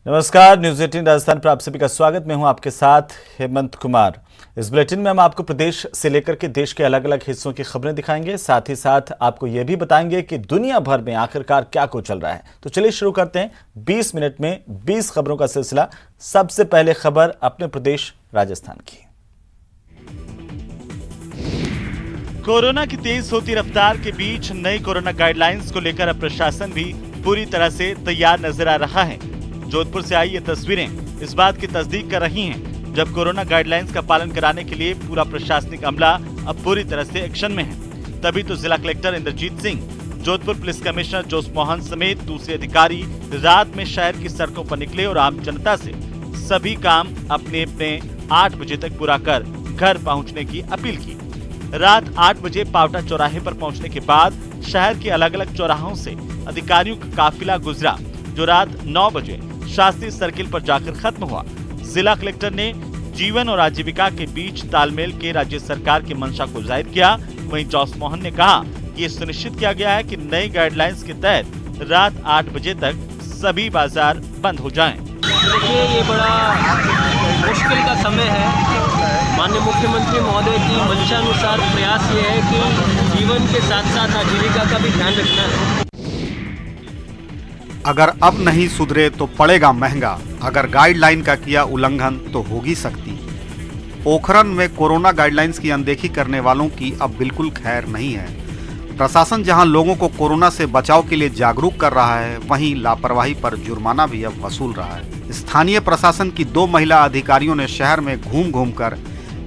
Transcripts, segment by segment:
नमस्कार, न्यूज 18 राजस्थान पर आप सभी का स्वागत। मैं हूं आपके साथ हेमंत कुमार। इस बुलेटिन में हम आपको प्रदेश से लेकर के देश के अलग अलग हिस्सों की खबरें दिखाएंगे। साथ ही साथ आपको यह भी बताएंगे कि दुनिया भर में आखिरकार क्या कुछ चल रहा है। तो चलिए शुरू करते हैं 20 मिनट में 20 खबरों का सिलसिला। सबसे पहले खबर अपने प्रदेश राजस्थान की। कोरोना की तेज होती रफ्तार के बीच नई कोरोना गाइडलाइंस को लेकर अब प्रशासन भी पूरी तरह से तैयार नजर आ रहा है। जोधपुर से आई ये तस्वीरें इस बात की तस्दीक कर रही हैं, जब कोरोना गाइडलाइंस का पालन कराने के लिए पूरा प्रशासनिक अमला अब पूरी तरह से एक्शन में है। तभी तो जिला collector Indrajit Singh, Jodhpur police commissioner Jose Mohan समेत दूसरे अधिकारी रात में शहर की सड़कों पर निकले और आम जनता से सभी काम अपने अपने 8 बजे तक पूरा कर घर पहुँचने की अपील की। रात 8 बजे पावटा चौराहे पर पहुंचने के बाद शहर के अलग अलग चौराहों से अधिकारियों का काफिला गुजरा, जो रात 9 बजे शास्त्री सर्किल पर जाकर खत्म हुआ। जिला कलेक्टर ने जीवन और आजीविका के बीच तालमेल के राज्य सरकार की मंशा को जाहिर किया। वहीं जोस मोहन ने कहा कि ये सुनिश्चित किया गया है कि नई गाइडलाइंस के तहत रात 8 बजे तक सभी बाजार बंद हो जाएं। देखिए, ये बड़ा मुश्किल का समय है। माननीय मुख्यमंत्री महोदय की मंशानुसार प्रयास ये है कि जीवन के साथ साथ आजीविका का भी ध्यान रखना है। अगर अब नहीं सुधरे तो पड़ेगा महंगा, अगर गाइडलाइन का किया उल्लंघन तो होगी सख्ती। पोखरण में कोरोना गाइडलाइंस की अनदेखी करने वालों की अब बिल्कुल खैर नहीं है। प्रशासन जहां लोगों को कोरोना से बचाव के लिए जागरूक कर रहा है, वहीं लापरवाही पर जुर्माना भी अब वसूल रहा है। स्थानीय प्रशासन की 2 महिला अधिकारियों ने शहर में घूम घूम कर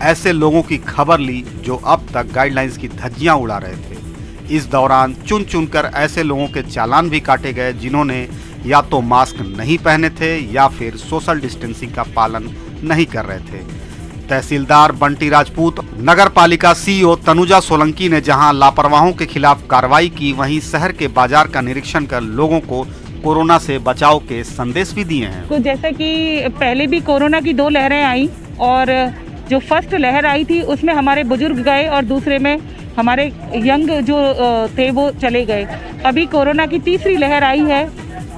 ऐसे लोगों की खबर ली जो अब तक गाइडलाइंस की धज्जियां उड़ा रहे थे। इस दौरान चुन चुनकर ऐसे लोगों के चालान भी काटे गए जिन्होंने या तो मास्क नहीं पहने थे या फिर सोशल डिस्टेंसिंग का पालन नहीं कर रहे थे। तहसीलदार बंटी राजपूत, नगर पालिका सीईओ तनुजा सोलंकी ने जहां लापरवाहों के खिलाफ कार्रवाई की, वहीं शहर के बाजार का निरीक्षण कर लोगों को कोरोना से बचाव के संदेश भी दिए हैं। तो जैसा कि पहले भी कोरोना की 2 लहरें आई और जो फर्स्ट लहर आई थी उसमें हमारे बुजुर्ग गए और दूसरे में हमारे यंग जो थे वो चले गए। अभी कोरोना की तीसरी लहर आई है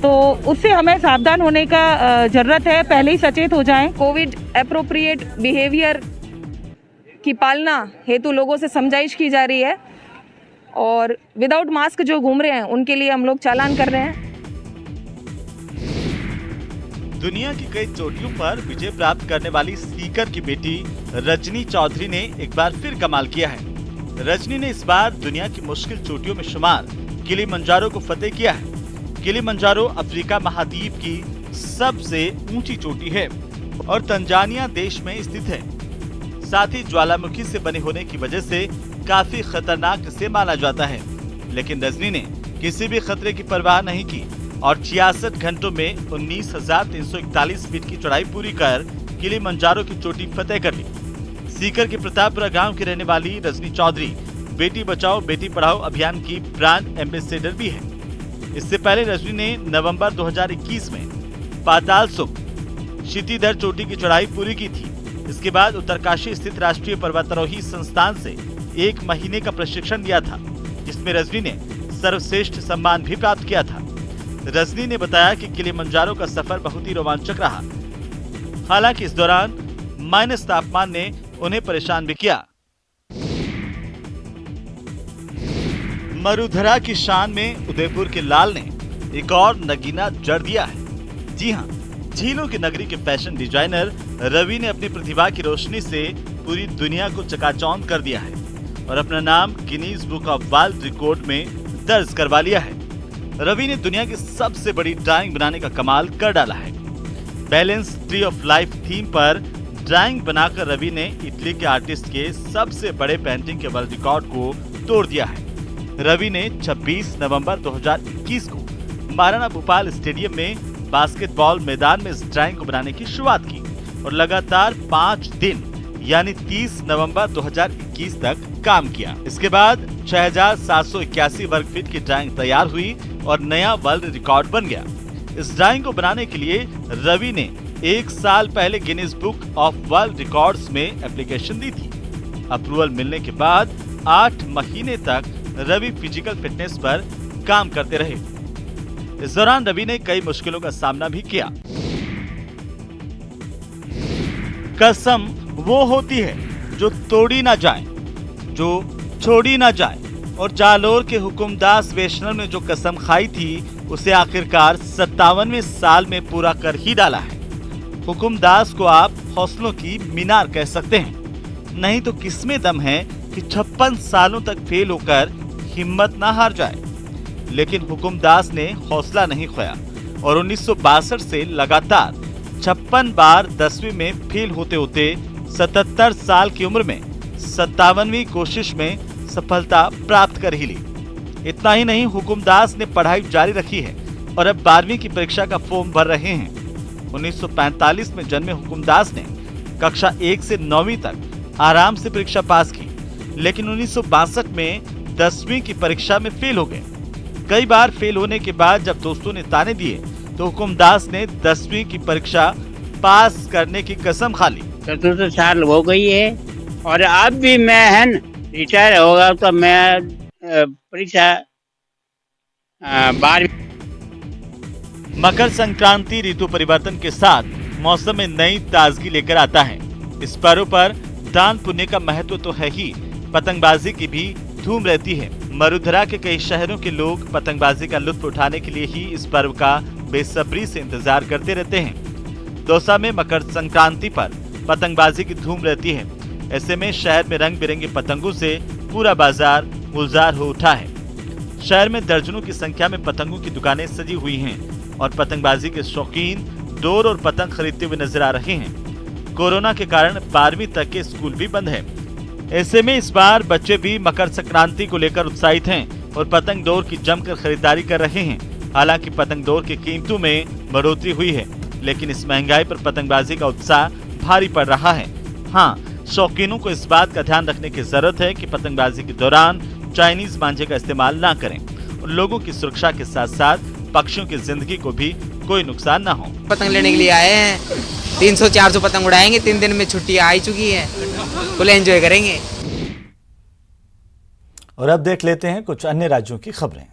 तो उससे हमें सावधान होने का जरूरत है, पहले ही सचेत हो जाएं। कोविड एप्रोप्रिएट बिहेवियर की पालना हेतु लोगों से समझाइश की जा रही है और विदाउट मास्क जो घूम रहे हैं उनके लिए हम लोग चालान कर रहे हैं। दुनिया की कई चोटियों पर विजय प्राप्त करने वाली सीकर की बेटी रजनी चौधरी ने एक बार फिर कमाल किया है। रजनी ने इस बार दुनिया की मुश्किल चोटियों में शुमार किलिमंजारो को फतेह किया है। किलिमंजारो अफ्रीका महाद्वीप की सबसे ऊंची चोटी है और तंजानिया देश में स्थित है। साथ ही ज्वालामुखी से बने होने की वजह से काफी खतरनाक इसे माना जाता है। लेकिन रजनी ने किसी भी खतरे की परवाह नहीं की और 66 घंटों में 19,341 फीट की चढ़ाई पूरी कर किलिमंजारो की चोटी फतेह कर ली। सीकर के प्रतापपुरा गांव की रहने वाली रजनी चौधरी बेटी बचाओ बेटी पढ़ाओ अभियान की ब्रांड एम्बेसडर भी है। इससे पहले रजनी ने नवंबर 2021 में पाताल सुख क्षितिधर चोटी की चढ़ाई पूरी की थी। इसके बाद उत्तरकाशी स्थित राष्ट्रीय पर्वतारोही संस्थान से 1 महीने का प्रशिक्षण लिया था, जिसमें रजनी ने सर्वश्रेष्ठ सम्मान भी प्राप्त किया था। रजनी ने बताया कि किलिमंजारो का सफर बहुत ही रोमांचक रहा। हालांकि इस दौरान माइनस तापमान ने उन्हें परेशान भी किया। मरुधरा की शान में उदयपुर के लाल ने एक और नगीना जड़ दिया है। जी हां, झीलों की नगरी के फैशन डिजाइनर रवि ने अपनी प्रतिभा की रोशनी से पूरी दुनिया को चकाचौंध कर दिया है और अपना नाम Guinness book of world record में दर्ज करवा लिया है। रवि ने दुनिया की सबसे बड़ी ड्राइंग बनाने का कमाल कर डाला है। Balance tree of life theme पर ड्राइंग बनाकर रवि ने इटली के आर्टिस्ट के सबसे बड़े पेंटिंग के वर्ल्ड रिकॉर्ड को तोड़ दिया है। रवि ने 26 नवंबर 2021 को महाराणा भूपाल स्टेडियम में बास्केटबॉल मैदान में इस ड्राइंग को बनाने की शुरुआत की और लगातार 5 दिन यानी 30 नवंबर 2021 तक काम किया। इसके बाद 6,781 वर्ग फीट की ड्राइंग तैयार हुई और नया वर्ल्ड रिकॉर्ड बन गया। इस ड्राइंग को बनाने के लिए रवि ने 1 साल पहले Guinness book of world records में एप्लीकेशन दी थी। अप्रूवल मिलने के बाद 8 महीने तक रवि फिजिकल फिटनेस पर काम करते रहे। इस दौरान रवि ने कई मुश्किलों का सामना भी किया। कसम वो होती है जो तोड़ी ना जाए, जो छोड़ी ना जाए। और जालोर के हुकुमदास वैष्णव ने जो कसम खाई थी उसे आखिरकार 57वें साल में पूरा कर ही डाला है। हुकुमदास को आप हौसलों की मीनार कह सकते हैं, नहीं तो किसमें दम है कि 56 सालों तक फेल होकर हिम्मत ना हार जाए। लेकिन हुकुमदास ने हौसला नहीं खोया और 1962 से लगातार 56 बार 10वीं में फेल होते होते 77 साल की उम्र में 57वीं कोशिश में सफलता प्राप्त कर ही ली। इतना ही नहीं, हुकुमदास ने पढ़ाई जारी रखी है और अब 12वीं की परीक्षा का फॉर्म भर रहे हैं। 1945 में जन्मे हुकुमदास ने कक्षा 1 से 9वीं तक आराम से परीक्षा पास की, लेकिन 1962 में 10वीं की परीक्षा में फेल हो गए। कई बार फेल होने के बाद जब दोस्तों ने ताने दिए तो हुकुमदास ने 10वीं की परीक्षा पास करने की कसम खा ली। 74 साल हो गई है और अब भी मैं है रिटायर होगा तो मैं परीक्षा 12वीं। मकर संक्रांति ऋतु परिवर्तन के साथ मौसम में नई ताजगी लेकर आता है। इस पर्व पर दान पुण्य का महत्व तो है ही, पतंगबाजी की भी धूम रहती है। मरुधरा के कई शहरों के लोग पतंगबाजी का लुत्फ उठाने के लिए ही इस पर्व का बेसब्री से इंतजार करते रहते हैं। दौसा में मकर संक्रांति पर पतंगबाजी की धूम रहती है। ऐसे में शहर में रंग बिरंगे पतंगों से पूरा बाजार गुलजार हो उठा है। शहर में दर्जनों की संख्या में पतंगों की दुकानें सजी हुई हैं और पतंगबाजी के शौकीन डोर और पतंग खरीदते हुए नजर आ रहे हैं। कोरोना के कारण 12वीं तक के स्कूल भी बंद है। ऐसे में इस बार बच्चे भी मकर संक्रांति को लेकर उत्साहित हैं और पतंग डोर की जमकर खरीदारी कर रहे हैं। हालांकि पतंग डोर की कीमतों में बढ़ोतरी हुई है, लेकिन इस महंगाई पर पतंगबाजी का उत्साह भारी पड़ रहा है। हाँ, शौकीनों को इस बात का ध्यान रखने की जरूरत है कि पतंगबाजी के दौरान चाइनीज मांझे का इस्तेमाल ना करें और लोगों की सुरक्षा के साथ साथ पक्षियों की जिंदगी को भी कोई नुकसान ना हो। पतंग लेने के लिए आए हैं, 300-400 पतंग उड़ाएंगे। 3 दिन में छुट्टी आ ही चुकी है, फुल एंजॉय करेंगे। और अब देख लेते हैं कुछ अन्य राज्यों की खबरें।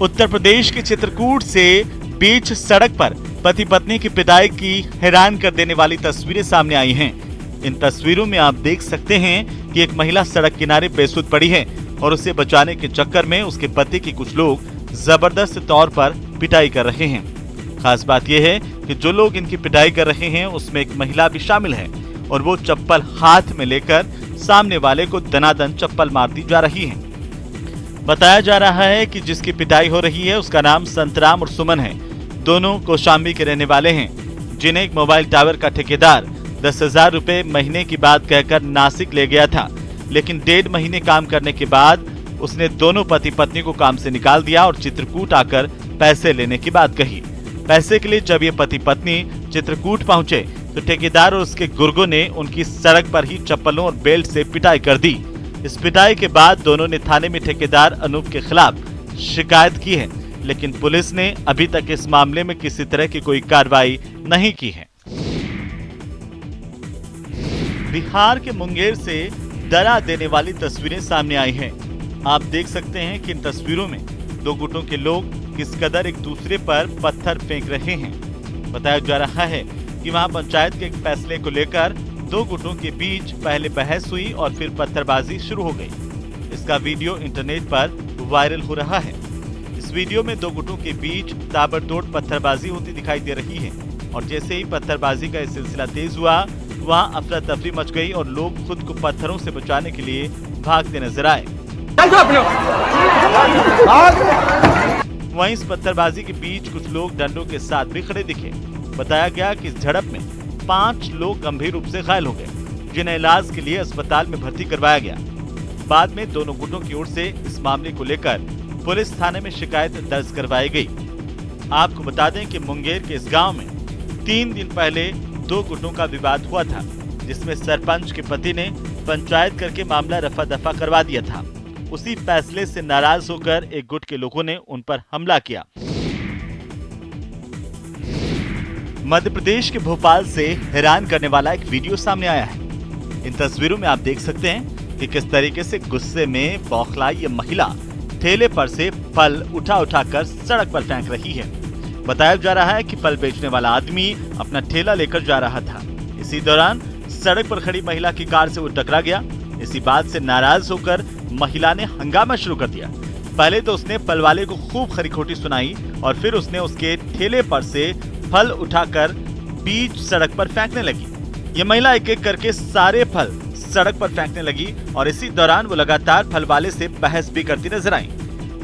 उत्तर प्रदेश के चित्रकूट से बीच सड़क पर पति पत्नी की पिटाई की हैरान कर देने वाली तस्वीरें सामने आई हैं। इन तस्वीरों में आप देख सकते हैं कि एक महिला सड़क किनारे बेसुध पड़ी है और उसे बचाने के चक्कर में उसके पति की कुछ लोग जबरदस्त तौर पर पिटाई कर रहे हैं। खास बात यह है कि जो लोग इनकी पिटाई कर रहे हैं उसमें एक महिला भी शामिल है और वो चप्पल हाथ में लेकर सामने वाले को दनादन चप्पल मारती जा रही है। बताया जा रहा है कि जिसकी पिटाई हो रही है उसका नाम संतराम और सुमन है। दोनों कौशाम्बी के रहने वाले हैं, जिन्हें एक मोबाइल टावर का ठेकेदार 10,000 रुपए महीने की बात कहकर नासिक ले गया था, लेकिन 1.5 महीने काम करने के बाद उसने दोनों पति पत्नी को काम से निकाल दिया और चित्रकूट आकर पैसे लेने की बात कही। पैसे के लिए जब ये पति पत्नी चित्रकूट पहुंचे तो ठेकेदार और उसके गुर्गों ने उनकी सड़क पर ही चप्पलों और बेल्ट से पिटाई कर दी। इस पिटाई के बाद दोनों ने थाने में ठेकेदार अनूप के खिलाफ शिकायत की है, लेकिन पुलिस ने अभी तक इस मामले में किसी तरह की कोई कार्रवाई नहीं की है। बिहार के मुंगेर से डरा देने वाली तस्वीरें सामने आई हैं। आप देख सकते हैं कि इन तस्वीरों में दो गुटों के लोग किस कदर एक दूसरे पर पत्थर फेंक रहे हैं। बताया जा रहा है कि वहां पंचायत के एक फैसले को लेकर दो गुटों के बीच पहले बहस हुई और फिर पत्थरबाजी शुरू हो गई। इसका वीडियो इंटरनेट पर वायरल हो रहा है। इस वीडियो में दो गुटों के बीच ताबड़तोड़ पत्थरबाजी होती दिखाई दे रही है और जैसे ही पत्थरबाजी का सिलसिला तेज हुआ, वहां अफरा तफरी मच गई और लोग खुद को पत्थरों से बचाने के लिए भागते नजर आए। वहीं इस पत्थरबाजी के बीच कुछ लोग डंडों के साथ भी खड़े दिखे। बताया गया कि इस झड़प में 5 लोग गंभीर रूप से घायल हो गए, जिन्हें इलाज के लिए अस्पताल में भर्ती करवाया गया। बाद में दोनों गुटों की ओर से इस मामले को लेकर पुलिस थाने में शिकायत दर्ज करवाई गई। आपको बता दें कि मुंगेर के इस गांव में 3 दिन पहले 2 गुटों का विवाद हुआ था, जिसमें सरपंच के पति ने पंचायत करके मामला रफा दफा करवा दिया था। उसी फैसले से नाराज होकर एक गुट के लोगों ने उन पर हमला किया। मध्य प्रदेश के भोपाल से हैरान करने वाला एक वीडियो सामने आया है। इन तस्वीरों में आप देख सकते हैं कि किस तरीके से गुस्से में बौखलाई ये महिला ठेले पर से फल उठा कर सड़क पर फेंक रही है। बताया जा रहा है कि फल बेचने वाला आदमी अपना ठेला लेकर जा रहा था। इसी दौरान सड़क पर खड़ी महिला की कार से वो टकरा गया। इसी बात से नाराज होकर महिला ने हंगामा शुरू कर दिया। पहले तो उसने फल वाले को खूब खरी-खोटी सुनाई और फिर उसने उसके ठेले पर से फल उठाकर बीच सड़क पर फेंकने लगी। ये महिला एक-एक करके सारे फल सड़क पर फेंकने लगी और इसी दौरान वो लगातार फल वाले से बहस भी करती नजर आई।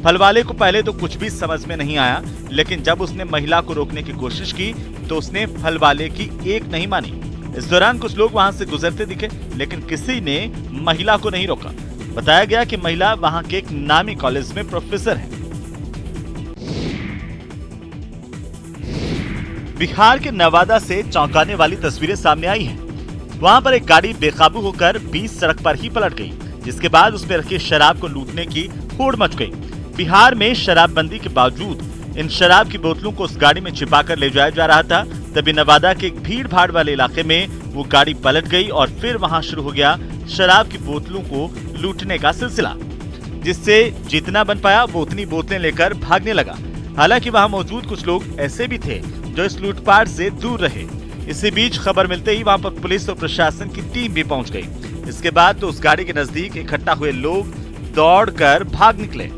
फल वाले को पहले तो कुछ भी समझ में नहीं आया, लेकिन जब उसने महिला को रोकने की कोशिश की तो उसने फल वाले की एक नहीं मानी। इस दौरान कुछ लोग वहां से गुजरते दिखे, लेकिन किसी ने महिला को नहीं रोका। बताया गया कि महिला वहां के एक नामी कॉलेज में प्रोफेसर है। बिहार के नवादा से चौंकाने वाली तस्वीरें सामने आई हैं। वहां पर एक गाड़ी बेकाबू होकर बीच सड़क पर ही पलट गई, जिसके बाद उस पर रखी शराब को लूटने की होड़ मच गई। बिहार में शराबबंदी के बावजूद इन शराब की बोतलों को उस गाड़ी में छिपाकर ले जाया जा रहा था। तभी नवादा के एक भीड़ भाड़ वाले इलाके में वो गाड़ी पलट गई और फिर वहां शुरू हो गया शराब की बोतलों को लूटने का सिलसिला, जिससे जितना बन पाया वो उतनी बोतलें लेकर भागने लगा। हालांकि वहां मौजूद कुछ लोग ऐसे भी थे जो इस लूटपाट से दूर रहे। इसी बीच खबर मिलते ही वहां पर पुलिस और प्रशासन की टीम भी पहुंच गई। इसके बाद तो उस गाड़ी के नजदीक इकट्ठा हुए लोग दौड़कर भाग निकले।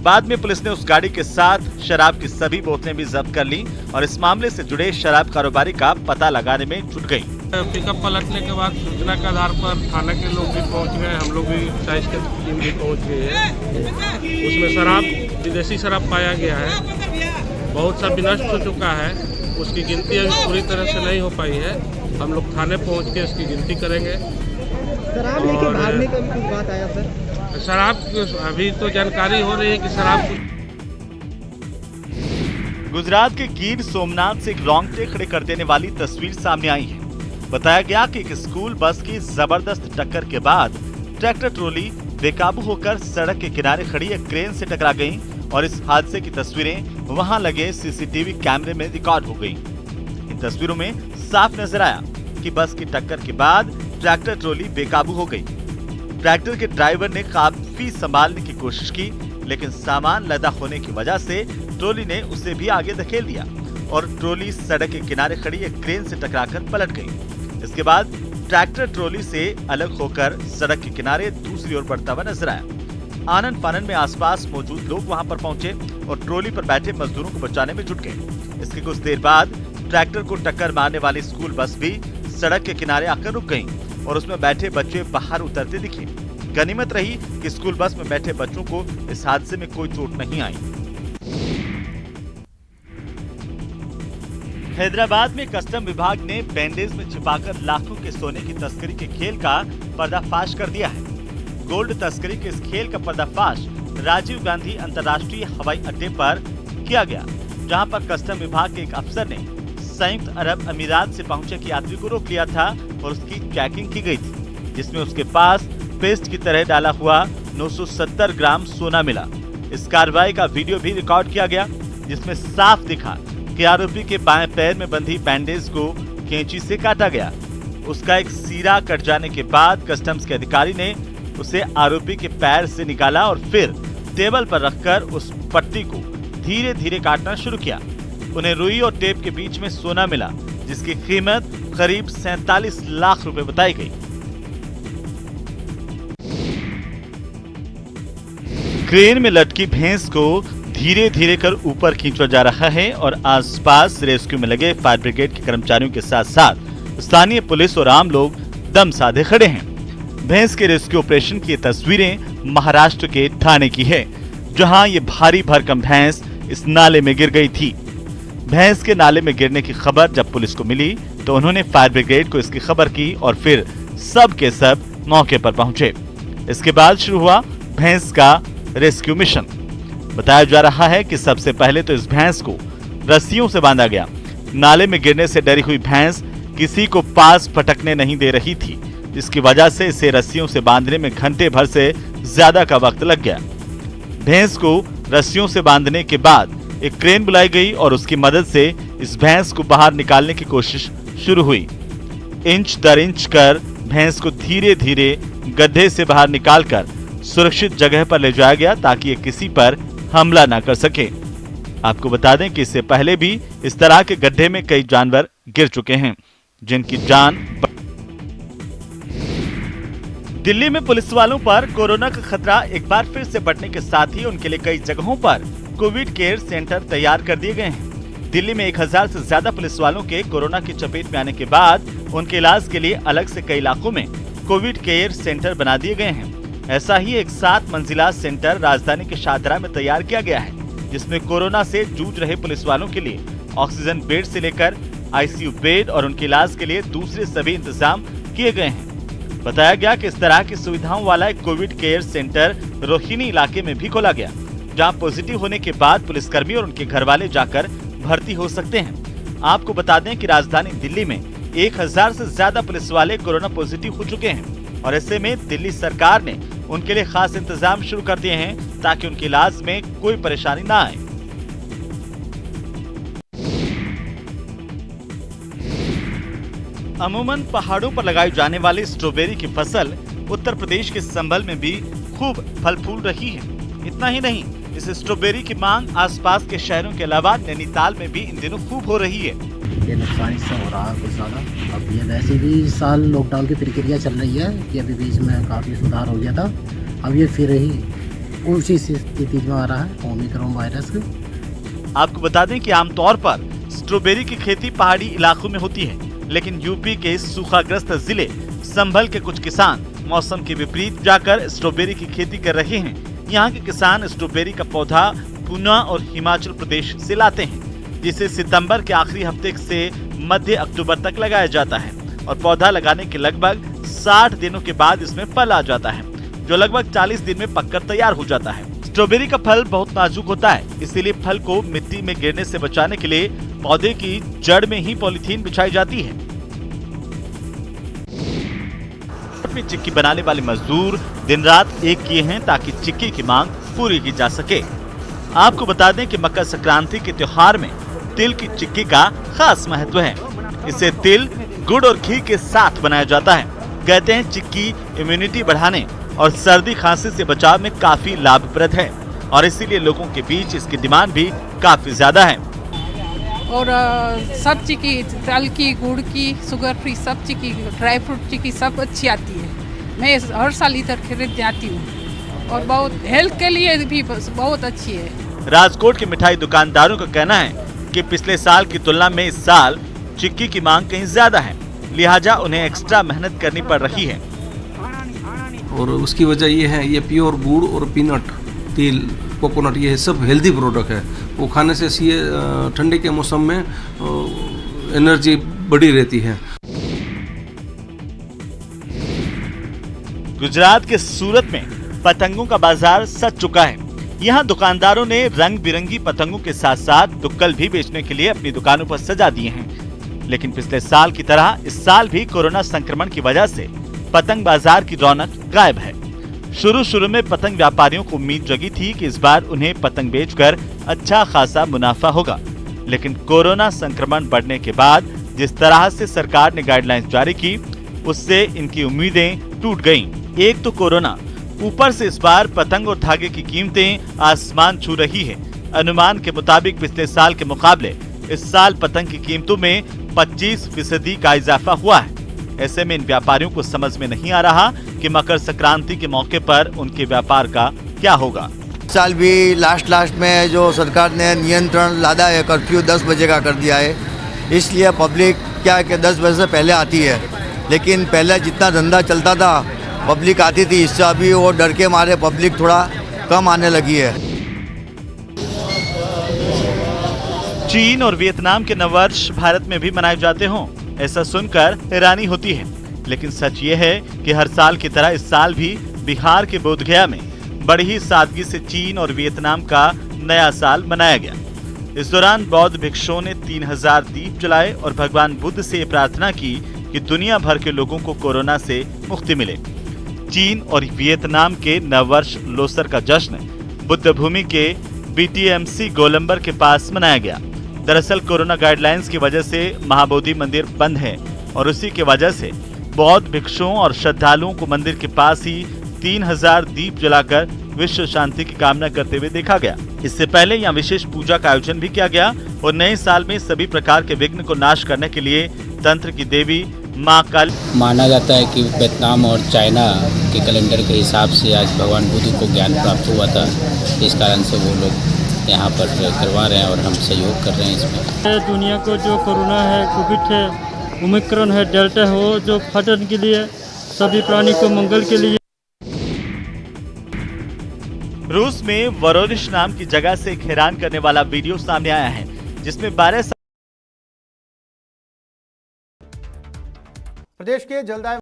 बाद में पुलिस ने उस गाड़ी के साथ शराब की सभी बोतलें भी जब्त कर ली और इस मामले से जुड़े शराब कारोबारी का पता लगाने में जुट गई। पिकअप पलटने के बाद सूचना के आधार पर थाने के लोग भी पहुंच गए, हम लोग भी साइज की टीम भी पहुंच गई है। उसमें शराब, विदेशी शराब पाया गया है, बहुत सा विनष्ट हो चुका है। उसकी गिनती अभी पूरी तरह से नहीं हो पाई है। हम लोग थाने पहुंच के उसकी गिनती करेंगे। शराब लेके भागने का भी कुछ बात आया सर? शराब अभी तो जानकारी हो रही है कि शराब। गुजरात के गिर सोमनाथ से एक रोंगटे खड़े कर देने वाली तस्वीर सामने आई है। बताया गया कि एक स्कूल बस की जबरदस्त टक्कर के बाद ट्रैक्टर ट्रॉली बेकाबू होकर सड़क के किनारे खड़ी एक क्रेन से टकरा गई और इस हादसे की तस्वीरें वहां लगे सीसीटीवी कैमरे में रिकॉर्ड हो गई। इन तस्वीरों में साफ नजर आया कि बस की टक्कर के बाद ट्रैक्टर ट्रॉली बेकाबू हो गई। ट्रैक्टर के ड्राइवर ने काफी संभालने की कोशिश की, लेकिन सामान लदा होने की वजह से ट्रॉली ने उसे भी आगे धकेल दिया और ट्रॉली सड़क के किनारे खड़ी एक क्रेन से टकराकर पलट गई। इसके बाद ट्रैक्टर ट्रॉली से अलग होकर सड़क के किनारे दूसरी ओर बढ़ता हुआ नजर आया। आनन फानन में आसपास मौजूद लोग वहां पर पहुंचे और ट्रॉली पर बैठे मजदूरों को बचाने में जुट गए। इसके कुछ देर बाद ट्रैक्टर को टक्कर मारने वाली स्कूल बस भी सड़क के किनारे आकर रुक गई और उसमें बैठे बच्चे बाहर उतरते दिखे। गनीमत रही कि स्कूल बस में बैठे बच्चों को इस हादसे में कोई चोट नहीं आई। हैदराबाद में कस्टम विभाग ने बैंडेज में छिपाकर लाखों के सोने की तस्करी के खेल का पर्दाफाश कर दिया है। गोल्ड तस्करी के इस खेल का पर्दाफाश राजीव गांधी अंतर्राष्ट्रीय हवाई अड्डे पर किया गया, जहां पर कस्टम विभाग के एक अफसर ने संयुक्त अरब अमीरात से पहुंचे एक यात्री को रोक लिया था और उसकी चेकिंग की गई थी, जिसमें उसके पास पेस्ट की तरह डाला हुआ 970 ग्राम सोना मिला। इस कार्रवाई का वीडियो भी रिकॉर्ड किया गया, जिसमें साफ दिखा कि आरोपी के बाएं पैर में बंधी बैंडेज को कैंची से काटा गया। उसका एक सीरा कट जाने के बाद कस्टम्स के अधिकारी ने उसे आरोपी के पैर से निकाला और फिर टेबल पर रखकर उस पट्टी को धीरे धीरे काटना शुरू किया। उन्हें रुई और टेप के बीच में सोना मिला, जिसकी कीमत करीब 47 लाख रुपए बताई गई। क्रेन में लटकी भैंस को धीरे धीरे कर ऊपर खींचा जा रहा है और आसपास रेस्क्यू में लगे फायर ब्रिगेड के कर्मचारियों के साथ साथ स्थानीय पुलिस और आम लोग दम साधे खड़े हैं। भैंस के रेस्क्यू ऑपरेशन की तस्वीरें महाराष्ट्र के ठाणे की है, जहां ये भारी भरकम भैंस इस नाले में गिर गई थी। भैंस के नाले में गिरने की खबर जब पुलिस को मिली तो उन्होंने फायर ब्रिगेड को इसकी खबर की और फिर सब के सब मौके पर पहुंचे। इसके बाद शुरू हुआ भैंस का रेस्क्यू मिशन। बताया जा रहा है कि सबसे पहले तो इस भैंस को रस्सियों से बांधा गया। नाले में गिरने से डरी हुई भैंस किसी को पास फटकने नहीं दे रही थी, जिसकी वजह से इसे रस्सियों से बांधने में घंटे भर से ज्यादा का वक्त लग गया। भैंस को रस्सियों से बांधने के बाद एक क्रेन बुलाई गई और उसकी मदद से इस भैंस को बाहर निकालने की कोशिश शुरू हुई। इंच दर इंच कर भैंस को धीरे धीरे गड्ढे से बाहर निकालकर सुरक्षित जगह पर ले जाया गया ताकि ये किसी पर हमला न कर सके। आपको बता दें कि इससे पहले भी इस तरह के गड्ढे में कई जानवर गिर चुके हैं, जिनकी जान। दिल्ली में पुलिस वालों पर कोरोना का खतरा एक बार फिर से बढ़ने के साथ ही उनके लिए कई जगहों पर कोविड केयर सेंटर तैयार कर दिए गए हैं। दिल्ली में 1000 से ज्यादा पुलिस वालों के कोरोना की चपेट में आने के बाद उनके इलाज के लिए अलग से कई इलाकों में कोविड केयर सेंटर बना दिए गए हैं। ऐसा ही एक 7 मंजिला सेंटर राजधानी के शाहदरा में तैयार किया गया है, जिसमें कोरोना से जूझ रहे पुलिस वालों के लिए ऑक्सीजन बेड से लेकर आईसीयू बेड और उनके इलाज के लिए दूसरे सभी इंतजाम किए गए हैं। बताया गया कि इस तरह की सुविधाओं वाला एक कोविड केयर सेंटर रोहिणी इलाके में भी खोला गया, जहां पॉजिटिव होने के बाद पुलिसकर्मी और उनके घर वाले जाकर भर्ती हो सकते हैं। आपको बता दें कि राजधानी दिल्ली में 1000 से ज्यादा पुलिस वाले कोरोना पॉजिटिव हो चुके हैं और ऐसे में दिल्ली सरकार ने उनके लिए खास इंतजाम शुरू कर दिए हैं ताकि उनके इलाज में कोई परेशानी ना आए। अमूमन पहाड़ों पर लगाई जाने वाली स्ट्रॉबेरी की फसल उत्तर प्रदेश के संभल में भी खूब फल फूल रही है। इतना ही नहीं, इस स्ट्रॉबेरी की मांग आसपास के शहरों के अलावा नैनीताल में भी इन दिनों खूब हो रही है। ये नुकसान इससे हो रहा है कुछ ज़्यादा। अब ये वैसे भी इस साल लॉकडाउन की प्रक्रिया चल रही है कि अभी बीच में काफ़ी सुधार हो गया था, अब ये फिर ही उसी स्थिति में आ रहा है ओमिक्रॉन वायरस। आपको बता दें कि आमतौर पर स्ट्रॉबेरी की खेती पहाड़ी इलाकों में होती है, लेकिन यूपी के सूखाग्रस्त जिले संभल के कुछ किसान मौसम के विपरीत जाकर स्ट्रॉबेरी की खेती कर रहे हैं। यहाँ के किसान स्ट्रॉबेरी का पौधा पूना और हिमाचल प्रदेश से लाते हैं, जिसे सितंबर के आखिरी हफ्ते से मध्य अक्टूबर तक लगाया जाता है और पौधा लगाने के लगभग 60 दिनों के बाद इसमें फल आ जाता है, जो लगभग 40 दिन में पककर तैयार हो जाता है। स्ट्रॉबेरी का फल बहुत नाजुक होता है, इसीलिए फल को मिट्टी में गिरने से बचाने के लिए पौधे की जड़ में ही पॉलीथीन बिछाई जाती है। चिक्की बनाने वाले मजदूर दिन रात एक किए हैं ताकि चिक्की की मांग पूरी की जा सके। आपको बता दें कि मकर संक्रांति के त्योहार में तिल की चिक्की का खास महत्व है। इसे तिल, गुड़ और घी के साथ बनाया जाता है। कहते हैं चिक्की इम्यूनिटी बढ़ाने और सर्दी खांसी से बचाव में काफी लाभप्रद है और इसीलिए लोगों के बीच इसकी डिमांड भी काफी ज्यादा है। और सब चिक्की, तिल की, गुड़ की, शुगर फ्री सब चिक्की, ड्राई फ्रूट चिक्की सब अच्छी आती है। मैं हर साल इधर खरीद जाती हूँ और बहुत हेल्थ के लिए भी बहुत अच्छी है। राजकोट के मिठाई दुकानदारों का कहना है कि पिछले साल की तुलना में इस साल चिक्की की मांग कहीं ज्यादा है, लिहाजा उन्हें एक्स्ट्रा मेहनत करनी पड़ रही है। और उसकी वजह ये है, ये प्योर गुड़ और पीनट, तिल, कोकोनट, ये सब हेल्दी प्रोडक्ट है। वो खाने से ये ठंडी के मौसम में एनर्जी बढ़ी रहती है। गुजरात के सूरत में पतंगों का बाजार सज चुका है। यहाँ दुकानदारों ने रंग बिरंगी पतंगों के साथ साथ दुक्कल भी बेचने के लिए अपनी दुकानों पर सजा दिए हैं। लेकिन पिछले साल की तरह इस साल भी कोरोना संक्रमण की वजह से पतंग बाजार की रौनक गायब है। शुरू में पतंग व्यापारियों को उम्मीद जगी थी कि इस बार उन्हें पतंग बेचकर अच्छा खासा मुनाफा होगा, लेकिन कोरोना संक्रमण बढ़ने के बाद जिस तरह से सरकार ने गाइडलाइंस जारी की, उससे इनकी उम्मीदें टूट गईं। एक तो कोरोना, ऊपर से इस बार पतंग और धागे की कीमतें आसमान छू रही है। अनुमान के मुताबिक पिछले साल के मुकाबले इस साल पतंग की कीमतों में 25% का इजाफा हुआ है। ऐसे में इन व्यापारियों को समझ में नहीं आ रहा कि मकर संक्रांति के मौके पर उनके व्यापार का क्या होगा। साल भी लास्ट में जो सरकार ने नियंत्रण लादा है, कर्फ्यू 10 बजे का कर दिया है, इसलिए पब्लिक क्या है कि 10 बजे से पहले आती है। लेकिन पहले जितना धंधा चलता था पब्लिक आती थी, इससे अभी वो डर के मारे पब्लिक थोड़ा कम आने लगी है। चीन और वियतनाम के नववर्ष भारत में भी मनाए जाते हों, ऐसा सुनकर हैरानी होती है, लेकिन सच ये है कि हर साल की तरह इस साल भी बिहार के बोधगया में बड़ी ही सादगी से चीन और वियतनाम का नया साल मनाया गया। इस दौरान बौद्ध भिक्षुओं ने 3000 दीप जलाए और भगवान बुद्ध से प्रार्थना की कि दुनिया भर के लोगों को कोरोना से मुक्ति मिले। चीन और वियतनाम के नववर्ष लोसर का जश्न बुद्ध भूमि के BTMC गोलंबर के पास मनाया गया। दरअसल कोरोना गाइडलाइंस की वजह से महाबोधि मंदिर बंद है और उसी की वजह से बौद्ध भिक्षुओं और श्रद्धालुओं को मंदिर के पास ही 3000 दीप जलाकर विश्व शांति की कामना करते हुए देखा गया। इससे पहले यहाँ विशेष पूजा का आयोजन भी किया गया और नए साल में सभी प्रकार के विघ्न को नाश करने के लिए तंत्र की देवी माँ काली। माना जाता है कि वियतनाम और चाइना के कैलेंडर के हिसाब से आज भगवान बुद्ध को ज्ञान प्राप्त हुआ था, इस कारण से वो लोग यहाँ पर करवा रहे हैं और हम सहयोग कर रहे हैं इसमें। दुनिया को जो कोरोना है, कोविड है, ओमिक्रॉन है, डेल्टा है, वो जो फटन के लिए सभी प्राणी को मंगल के लिए। रूस में वोरोनिश नाम की जगह से एक हैरान करने वाला वीडियो सामने आया है, जिसमें 12 प्रदेश के जलदाय